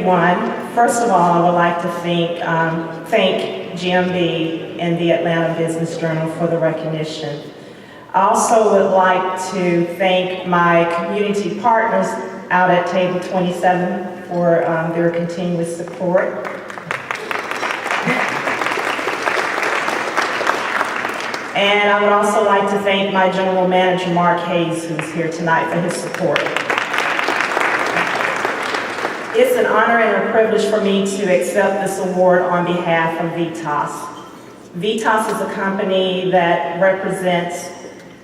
everyone. First of all, I would like to thank GMB and the Atlanta Business Journal for the recognition. I also would like to thank my community partners out at Table 27 for their continuous support. And I would also like to thank my General Manager, Mark Hayes, who's here tonight, for his support. It's an honor and a privilege for me to accept this award on behalf of VITAS. VITAS is a company that represents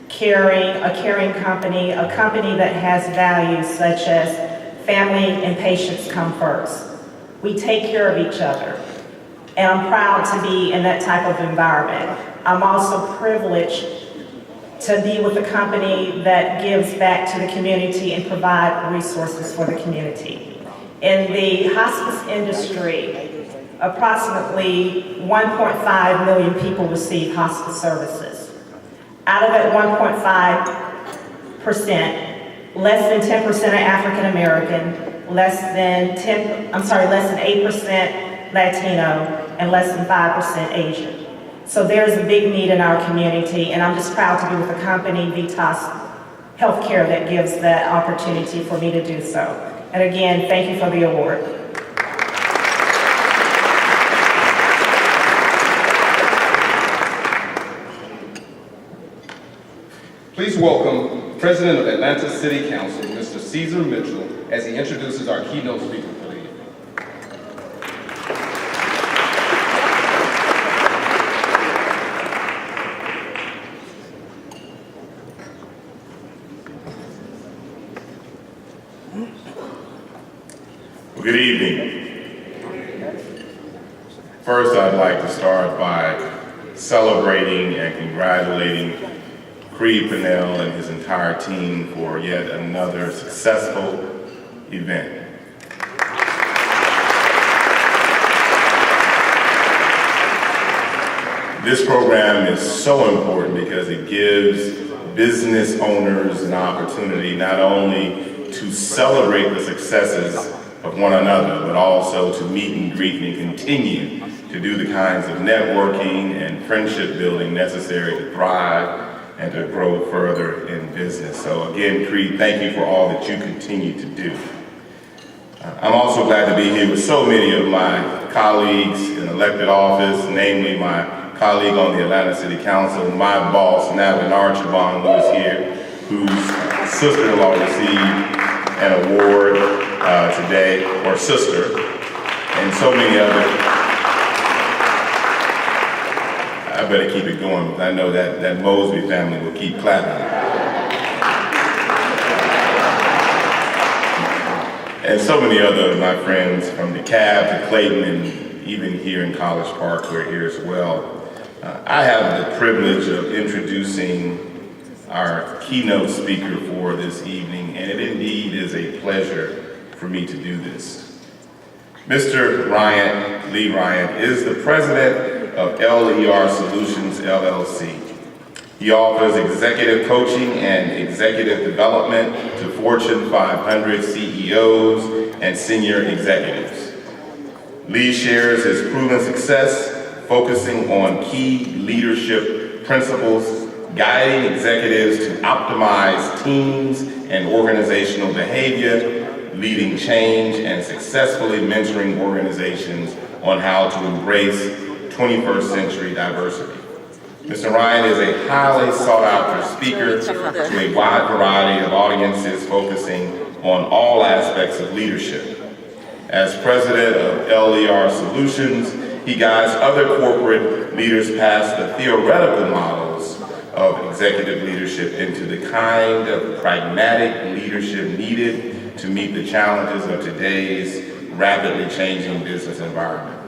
a caring company, a company that has values such as family and patients come first. We take care of each other, and I'm proud to be in that type of environment. I'm also privileged to be with a company that gives back to the community and provide resources for the community. In the hospice industry, approximately 1.5 million people receive hospice services. Out of that 1.5%, less than 10% are African American, less than 8% Latino, and less than 5% Asian. So there's a big need in our community, and I'm just proud to be with a company, VITAS Healthcare, that gives that opportunity for me to do so. And again, thank you for the award. Please welcome President of Atlanta City Council, Mr. Caesar Mitchell, as he introduces our keynote speaker for the evening. Good evening. First, I'd like to start by celebrating and congratulating Creed Pinnell and his entire team for yet another successful event. This program is so important because it gives business owners an opportunity not only to celebrate the successes of one another, but also to meet and greet and continue to do the kinds of networking and friendship building necessary to thrive and to grow further in business. So again, Creed, thank you for all that you continue to do. I'm also glad to be here with so many of my colleagues in elected office, namely my colleague on the Atlanta City Council, my boss, Natalie Archibald, who is here, whose sister-in-law received an award today, or sister, and so many others. I better keep it going, because I know that Mosby family will keep clapping. And so many other of my friends from DeKalb to Clayton, and even here in College Park, we're here as well. I have the privilege of introducing our keynote speaker for this evening, and it indeed is a pleasure for me to do this. Mr. Lee Ryan is the president of LER Solutions, LLC. He offers executive coaching and executive development to Fortune 500 CEOs and senior executives. Lee shares his proven success focusing on key leadership principles, guiding executives to optimize teams and organizational behavior, leading change, and successfully mentoring organizations on how to embrace 21st century diversity. Mr. Ryan is a highly sought after speaker to a wide variety of audiences focusing on all aspects of leadership. As president of LER Solutions, he guides other corporate leaders past the theoretical models of executive leadership into the kind of pragmatic leadership needed to meet the challenges of today's rapidly changing business environment.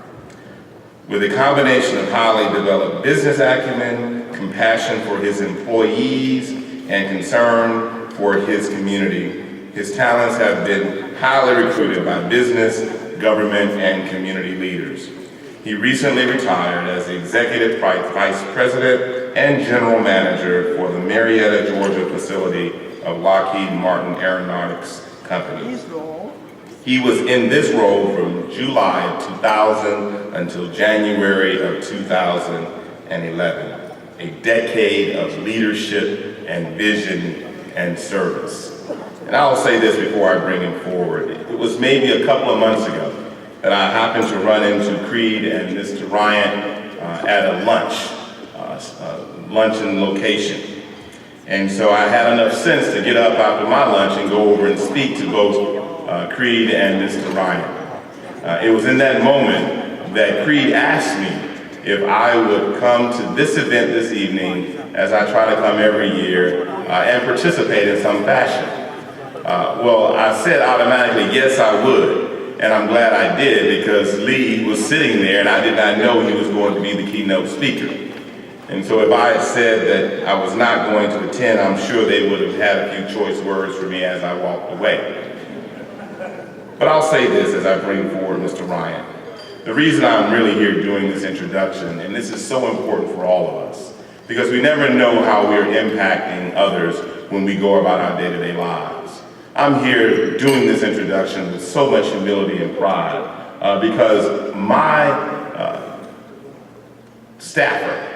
With a combination of highly developed business acumen, compassion for his employees, and concern for his community, his talents have been highly recruited by business, government, and community leaders. He recently retired as the Executive Vice President and General Manager for the Marietta, Georgia facility of Lockheed Martin Aeronautics Company. He was in this role from July of 2000 until January of 2011. A decade of leadership and vision and service. And I'll say this before I bring him forward. It was maybe a couple of months ago that I happened to run into Creed and Mr. Ryan at a luncheon location. And so I had enough sense to get up after my lunch and go over and speak to both Creed and Mr. Ryan. It was in that moment that Creed asked me if I would come to this event this evening, as I try to come every year, and participate in some fashion. Well, I said automatically, yes, I would. And I'm glad I did, because Lee was sitting there and I did not know he was going to be the keynote speaker. And so if I had said that I was not going to attend, I'm sure they would have had a few choice words for me as I walked away. But I'll say this as I bring forward Mr. Ryan. The reason I'm really here doing this introduction, and this is so important for all of us, because we never know how we're impacting others when we go about our day-to-day lives. I'm here doing this introduction with so much humility and pride because my staffer,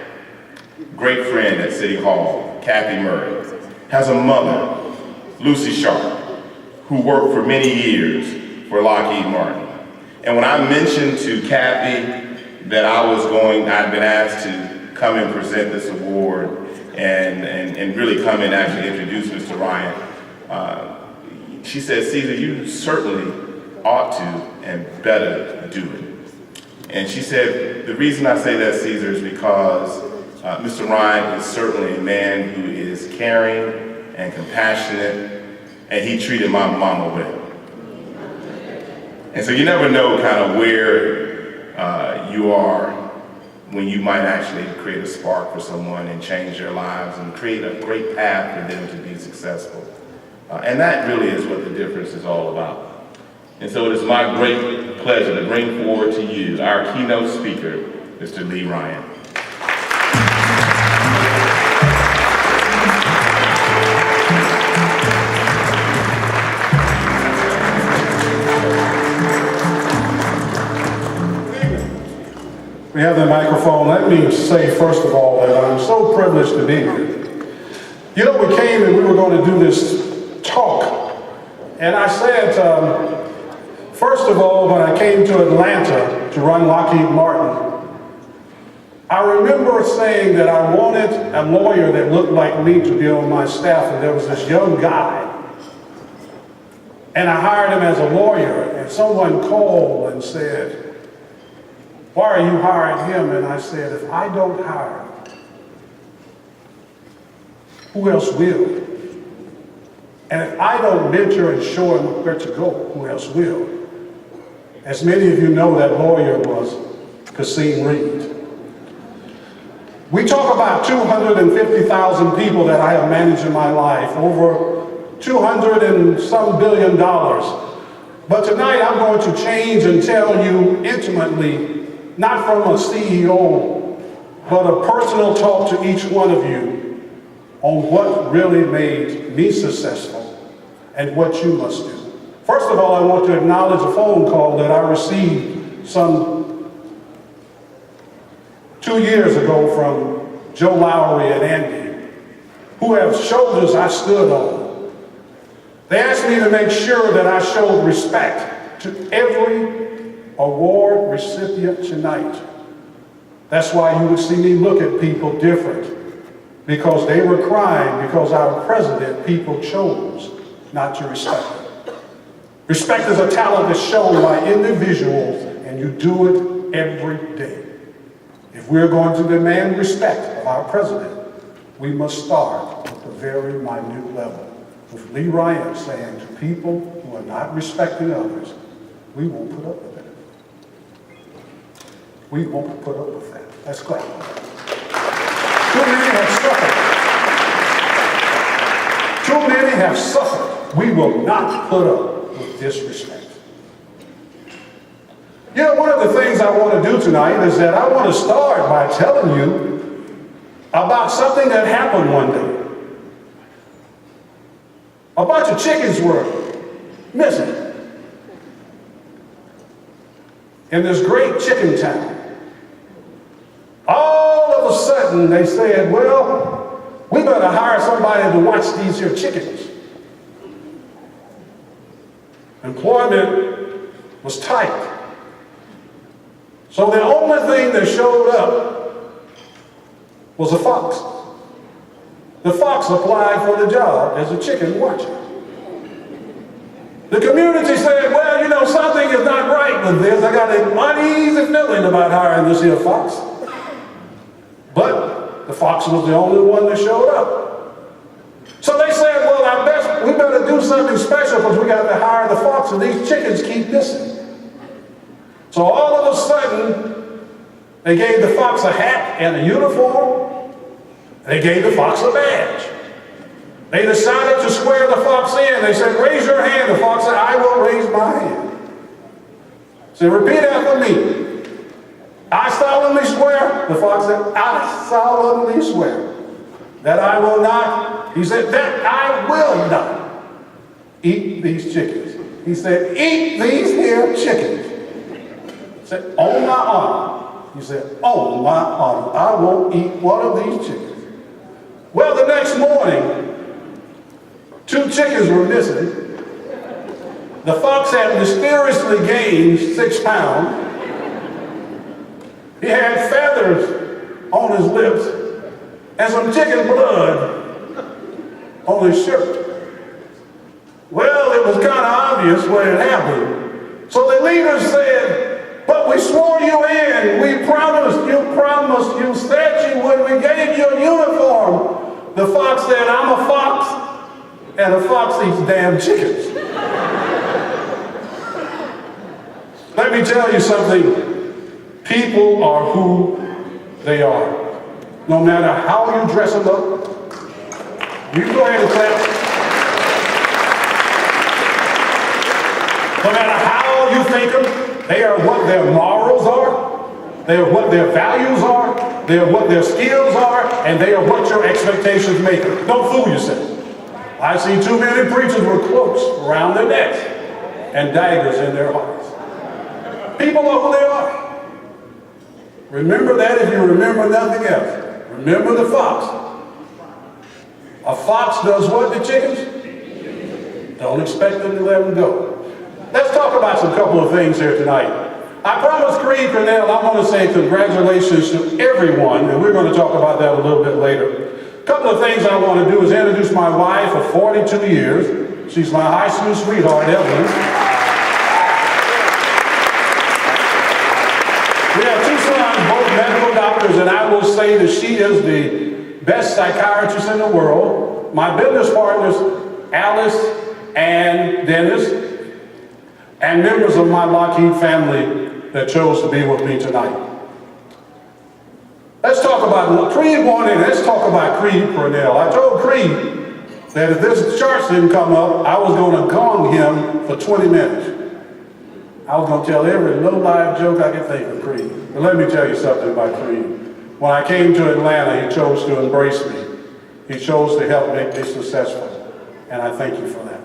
great friend at City Hall, Kathy Murray, has a mother, Lucy Sharp, who worked for many years for Lockheed Martin. And when I mentioned to Kathy that I'd been asked to come and present this award and really come and actually introduce Mr. Ryan, she said, Caesar, you certainly ought to and better do it. And she said, the reason I say that, Caesar, is because Mr. Ryan is certainly a man who is caring and compassionate, and he treated my mama well. And so you never know kind of where you are when you might actually create a spark for someone and change their lives and create a great path for them to be successful. And that really is what the difference is all about. And so it is my great pleasure to bring forward to you our keynote speaker, Mr. Lee Ryan. We have the microphone. Let me say, first of all, that I'm so privileged to be here. You know, we came and we were going to do this talk. And I said, first of all, when I came to Atlanta to run Lockheed Martin, I remember saying that I wanted a lawyer that looked like me to be on my staff. And there was this young guy. And I hired him as a lawyer. And someone called and said, why are you hiring him? And I said, if I don't hire him, who else will? And if I don't mentor and show him where to go, who else will? As many of you know, that lawyer was Kasim Reed. We talk about 250,000 people that I have managed in my life, over 200 and some billion dollars. But tonight I'm going to change and tell you intimately, not from a CEO, but a personal talk to each one of you on what really made me successful and what you must do. First of all, I want to acknowledge a phone call that I received some 2 years ago from Joe Lowry and Andy, who have shoulders I stood on. They asked me to make sure that I showed respect to every award recipient tonight. That's why you would see me look at people different, because they were crying because our president, people chose not to respect him. Respect is a talent that's shown by individuals, and you do it every day. If we're going to demand respect of our president, we must start at the very minute level, with Lee Ryan saying to people who are not respecting others, we won't put up with it. We won't put up with that. Let's clap. Too many have suffered. Too many have suffered. We will not put up with disrespect. You know, one of the things I want to do tonight is that I want to start by telling you about something that happened one day. A bunch of chickens were missing. in this great chicken town. All of a sudden, they said, well, we better hire somebody to watch these here chickens. Employment was tight. So the only thing that showed up was a fox. The fox applied for the job as a chicken watcher. The community said, well, you know, something is not right with this. I got an uneasy feeling about hiring this here fox. But the fox was the only one that showed up. So they said, well, I bet we better do something special because we got to hire the fox and these chickens keep missing. So all of a sudden, they gave the fox a hat and a uniform. They gave the fox a badge. They decided to swear the fox in. They said, raise your hand. The fox said, I will raise my hand. So repeat after me. I solemnly swear. The fox said, I solemnly swear that I will not. He said, that I will not eat these chickens. He said, eat these here chickens. He said, on my honor. He said, on my honor, I won't eat one of these chickens. Well, the next morning, 2 chickens were missing. The fox had mysteriously gained 6 pounds. He had feathers on his lips and some chicken blood on his shirt. Well, it was kind of obvious where it happened. So the leaders said, but we swore you in. We promised, you said you would. We gave you a uniform. The fox said, I'm a fox, and a fox eats damn chickens. Let me tell you something. People are who they are. No matter how you dress them up. You go ahead and clap. No matter how you think them, they are what their morals are. They are what their values are. They are what their skills are. And they are what your expectations make them. Don't fool yourself. I see too many preachers with cloaks around their necks and daggers in their hearts. People are who they are. Remember that if you remember nothing else. Remember the fox. A fox does what to chickens? Don't expect them to let them go. Let's talk about some couple of things here tonight. I promised Creed Cornell, I'm going to say congratulations to everyone, and we're going to talk about that a little bit later. A couple of things I want to do is introduce my wife of 42 years. She's my high school sweetheart, Evelyn. We have 2 sons, both medical doctors, and I will say that she is the best psychiatrist in the world. My business partners, Alice and Dennis, and members of my Lockheed family that chose to be with me tonight. Let's talk about Creed wanted. Let's talk about Creed Cornell. I told Creed that if this charts didn't come up, I was going to gong him for 20 minutes. I was going to tell every little live joke I could think of Creed. But let me tell you something about Creed. When I came to Atlanta, he chose to embrace me. He chose to help make me successful. And I thank you for that.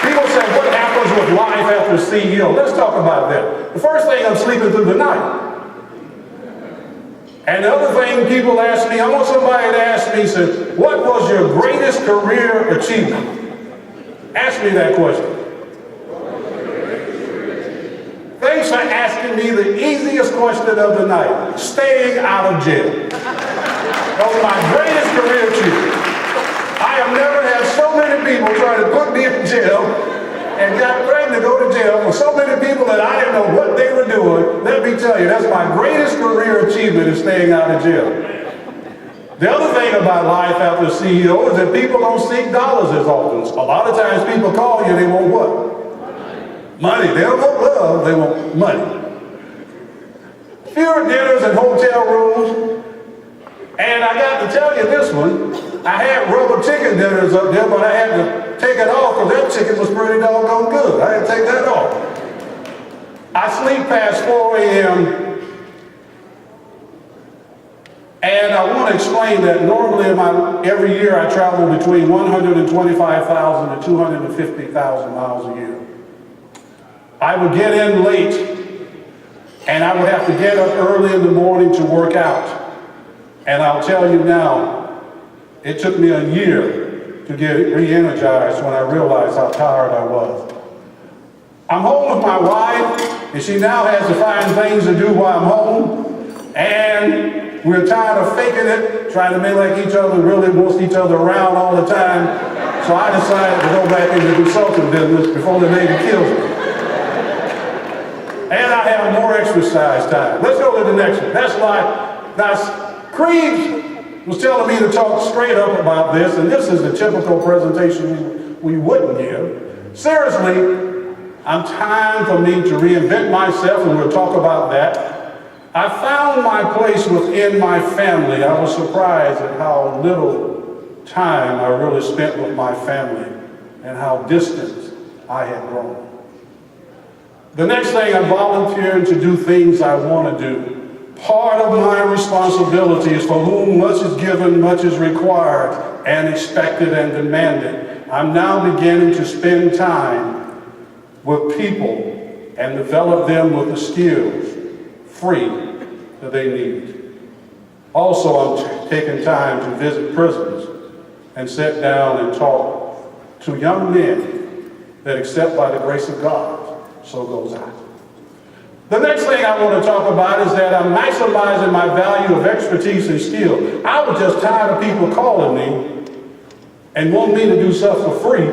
People say, what happens with life after CEO? Let's talk about that. The first thing, I'm sleeping through the night. And the other thing people ask me, I want somebody to ask me, said, what was your greatest career achievement? Ask me that question. Thanks for asking me the easiest question of the night. Staying out of jail. That was my greatest career achievement. I have never had so many people trying to put me in jail and got ready to go to jail for so many people that I didn't know what they were doing. Let me tell you, that's my greatest career achievement is staying out of jail. The other thing about life after CEO is that people don't seek dollars as often. A lot of times people call you, they want what? Money. They don't want love, they want money. Fewer dinners and hotel rooms. And I got to tell you this one, I had rubber chicken dinners up there, but I had to take it off because that chicken was pretty doggone good. I had to take that off. I sleep past 4 a.m. And I want to explain that normally every year I travel between 125,000 to 250,000 miles a year. I would get in late, and I would have to get up early in the morning to work out. And I'll tell you now, it took me a year to get re-energized when I realized how tired I was. I'm home with my wife, and she now has to find things to do while I'm home. And we're tired of faking it, trying to make like each other really wants each other around all the time. So I decided to go back into the consulting business before the lady kills me. And I have more exercise time. Let's go to the next one. Creed was telling me to talk straight up about this, and this is the typical presentation we wouldn't give. Seriously, I'm time for me to reinvent myself, and we'll talk about that. I found my place within my family. I was surprised at how little time I really spent with my family and how distant I had grown. The next thing, I'm volunteering to do things I want to do. Part of my responsibility is for whom much is given, much is required, and expected and demanded. I'm now beginning to spend time with people and develop them with the skills free that they need. Also, I'm taking time to visit prisons and sit down and talk to young men that, except by the grace of God, so goes I. The next thing I want to talk about is that I'm maximizing my value of expertise and skill. I was just tired of people calling me and wanting me to do stuff for free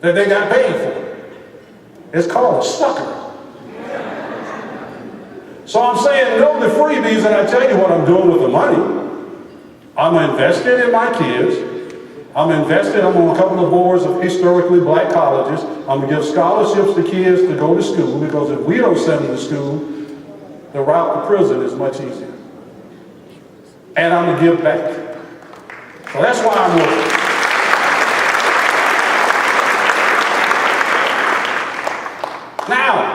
that they got paid for. It's called a sucker. So I'm saying no to freebies, and I tell you what I'm doing with the money. I'm invested in my kids. I'm on a couple of boards of historically black colleges. I'm going to give scholarships to kids to go to school, because if we don't send them to school, the route to prison is much easier. And I'm going to give back. So that's why I'm working. Now,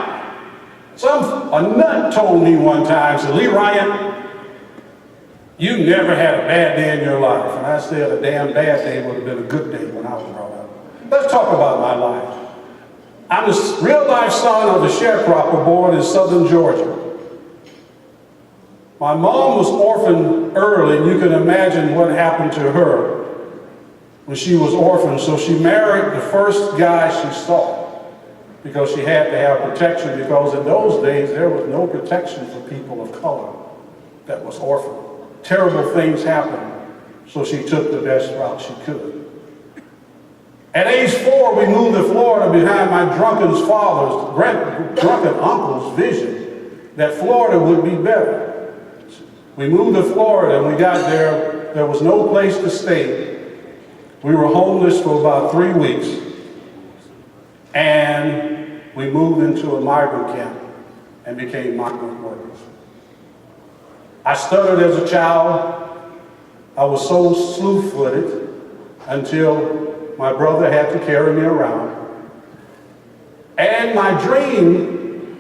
a nut told me one time, said, "Lee Ryan, you never had a bad day in your life." And I said, a damn bad day would have been a good day when I was brought up. Let's talk about my life. I'm the real life son of a sharecropper born in southern Georgia. My mom was orphaned early, and you can imagine what happened to her when she was orphaned. So she married the first guy she saw, because she had to have protection, because in those days there was no protection for people of color that was orphaned. Terrible things happened, so she took the best route she could. At age 4, we moved to Florida behind my drunken uncle's vision that Florida would be better. We moved to Florida, and we got there. There was no place to stay. We were homeless for about 3 weeks, and we moved into a migrant camp and became migrant workers. I stuttered as a child. I was so slew-footed until my brother had to carry me around. And my dream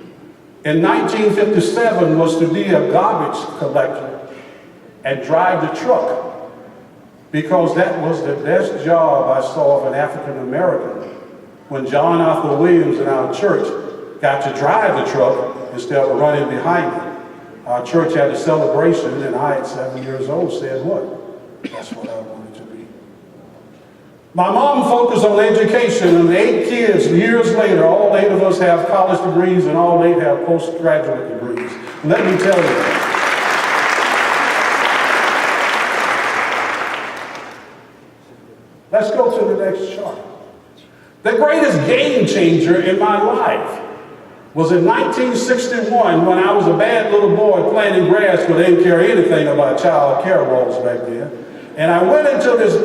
in 1957 was to be a garbage collector and drive the truck, because that was the best job I saw of an African American. When John Arthur Williams in our church got to drive the truck instead of running behind it. Our church had a celebration, and I, at 7 years old, said, "What? That's what I wanted to be." My mom focused on education, and 8 kids, years later, all 8 of us have college degrees, and all 8 have postgraduate degrees. Let me tell you. Let's go to the next chart. The greatest game changer in my life was in 1961, when I was a bad little boy planting grass, because they didn't care anything about child care laws back then. And I went into this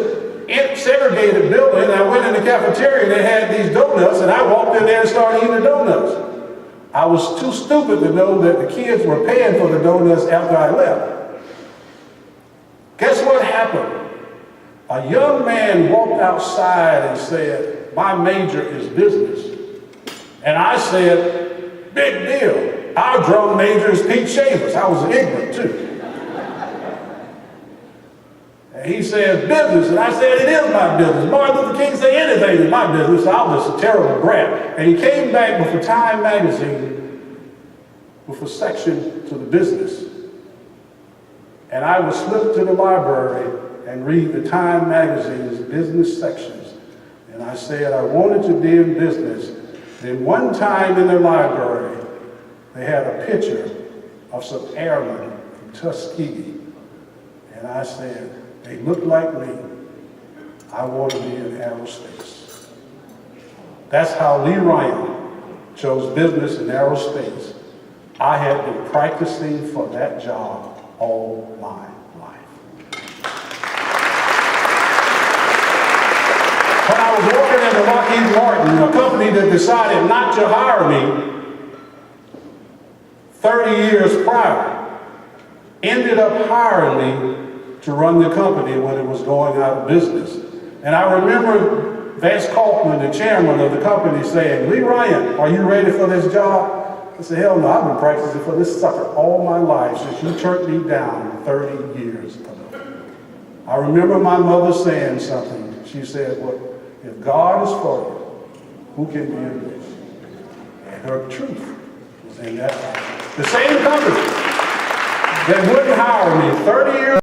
segregated building, and I went in the cafeteria, and they had these donuts, and I walked in there and started eating the donuts. I was too stupid to know that the kids were paying for the donuts after I left. Guess what happened? A young man walked outside and said, "My major is business." And I said, "Big deal. Our drum major is Pete Shavers." I was ignorant too. And he said, business. And I said, it is my business. Martin Luther King said, anything is my business. I was just a terrible brat. And he came back with a Time magazine with a section to the business. And I would slip to the library and read the Time magazine's business sections. And I said I wanted to be in business. Then one time in the library, they had a picture of some airmen from Tuskegee. And I said, they look like me. I want to be in aerospace. That's how Lee Ryan chose business in aerospace. I had been practicing for that job all my life. When I was working at the Lockheed Martin, a company that decided not to hire me 30 years prior, ended up hiring me to run the company when it was going out of business. And I remember Vance Kaufman, the chairman of the company, saying, Lee Ryan, are you ready for this job? I said, hell no, I've been practicing for this sucker all my life since you turned me down 30 years ago. I remember my mother saying something. She said, well, if God is for you, who can be against you? And her truth was in that. The same company that wouldn't hire me 30 years